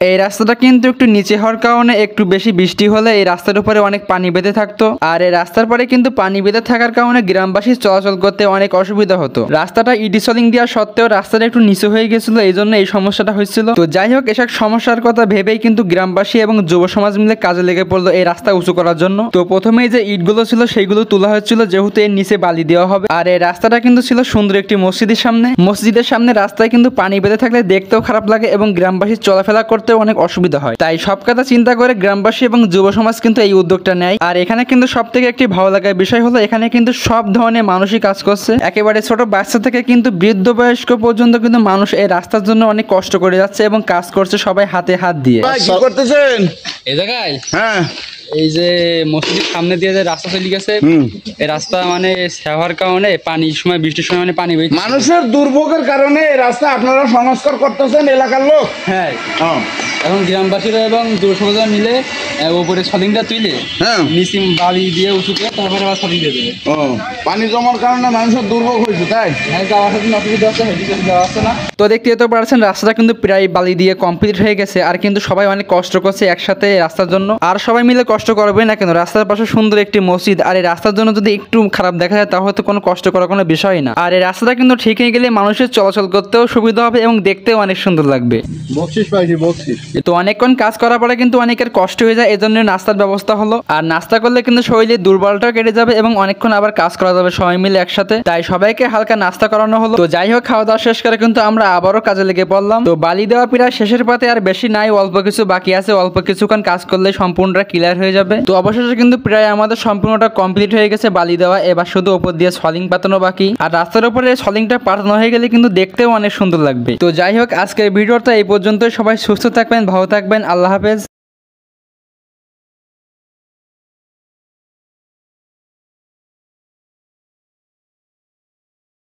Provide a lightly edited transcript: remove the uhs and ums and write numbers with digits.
এই রাস্তাটা কিন্তু একটু নিচে হওয়ার কারণে একটু বেশি বৃষ্টি হলে এই রাস্তার উপরে অনেক পানি বেঁধে থাকতো, আর এই রাস্তার পরে কিন্তু পানি বেঁধে থাকার কারণে গ্রামবাসী চলাচল করতে অনেক অসুবিধা হতো। রাস্তাটা ইডিসলিং দেওয়া সত্ত্বেও রাস্তাটা একটু নিচু হয়ে গেছিল, এই জন্য এই সমস্যাটা হয়েছিল। তো যাই হোক, এসব সমস্যার কথা ভেবেই কিন্তু গ্রামবাসী এবং যুব সমাজ মিলে কাজে লেগে পড়লো এই রাস্তা উঁচু করার জন্য। তো প্রথমেই যে ইটগুলো ছিল সেইগুলো তোলা হচ্ছিল, যেহেতু এর নিচে বালি দেওয়া হবে। আর এই রাস্তাটা কিন্তু ছিল সুন্দর একটি মসজিদের সামনে রাস্তায় কিন্তু পানি বেঁধে থাকলে দেখতেও খারাপ লাগে এবং গ্রামবাসীর চলাফেরা করতেও অনেক অসুবিধা হয়। তাই সব কথা চিন্তা করে গ্রামবাসী এবং যুব সমাজ কিন্তু এই উদ্যোগটা নেয়। আর এখানে কিন্তু সব থেকে একটি ভালো লাগার বিষয় হলো এখানে কিন্তু সব ধরনের মানুষই কাজ করছে, একেবারে ছোট বাচ্চা থেকে কিন্তু বৃদ্ধ বয়স্ক পর্যন্ত কিন্তু মানুষ এই রাস্তার জন্য অনেক কষ্ট করে যাচ্ছে এবং কাজ করছে সবাই হাতে হাত দিয়ে। কি করতেছেন এই জায়গায়? হ্যাঁ, এই যে মসজিদের সামনে দিয়ে যে রাস্তা চলে গেছে, এই রাস্তা মানে সেবার কারণে পানির সময়, বৃষ্টির সময় মানে পানি বেশি, মানুষের দুর্ভোগের কারণে এই রাস্তা আপনারা সংস্কার করতেছেন এলাকার লোক। হ্যাঁ, এখন গ্রামবাসীরা এবং যুব সমাজরা মিলে উপরে সলিংটা তুলে নিচে বালি দিয়ে উঁচু করে তারপরে আবার সলিং দিয়ে দেবে। পানি জমার কারণে মানুষের দুর্ভোগ হয়েছে, তাই যাওয়ার সাথে অসুবিধা হচ্ছে, হেঁটে যাওয়া হচ্ছে না। তো দেখতে যেতে পারছেন রাস্তাটা কিন্তু প্রায় বালি দিয়ে কমপ্লিট হয়ে গেছে, আর কিন্তু সবাই অনেক কষ্ট করছে একসাথে রাস্তার জন্য। আর সবাই মিলে কষ্ট করবে না কেন, রাস্তার পাশে সুন্দর একটি মসজিদ, আর এই রাস্তার জন্য যদি একটু খারাপ দেখা যায় তাহলে তো কোনো কষ্ট করার কোনো বিষয় না। আর এই রাস্তাটা কিন্তু ঠিক হয়ে গেলে মানুষের চলাচল করতেও সুবিধা হবে এবং দেখতেও অনেক সুন্দর লাগবে। বকশিস পাইছি, বকশিস। তো অনেকক্ষণ কাজ করার পরে কিন্তু অনেকের কষ্ট হয়ে যায়, এজন্য নাস্তার ব্যবস্থা হলো। আর নাস্তা করলে কিন্তু শরীরের দুর্বলটাও কেটে যাবে এবং অনেকক্ষণ আবার কাজ করা যাবে সবাই মিলে একসাথে। তাই সবাইকে হালকা নাস্তা করানো হলো। তো যাই হোক, খাওয়া দাওয়া শেষ করে কিন্তু আমরা আবারও কাজে লেগে পড়লাম। তো বালি দেওয়া প্রায় শেষের পাতে, আর বেশি নাই, অল্প কিছু বাকি আছে। অল্প কিছুক্ষণ কাজ করলে সম্পূর্ণটা ক্লিয়ার হয়ে যাবে। তো অবশেষে কিন্তু প্রায় আমাদের সম্পূর্ণটা কমপ্লিট হয়ে গেছে বালি দেওয়া। এবার শুধু উপর দিয়ে সলিং পাতানো বাকি। আর রাস্তার উপরে সলিংটা পাতানো হয়ে গেলে কিন্তু দেখতেও অনেক সুন্দর লাগবে। তো যাই হোক, আজকের ভিডিওটা এই পর্যন্ত। সবাই সুস্থ থাকবেন, ভালো থাকবেন, আল্লাহ হাফেজ।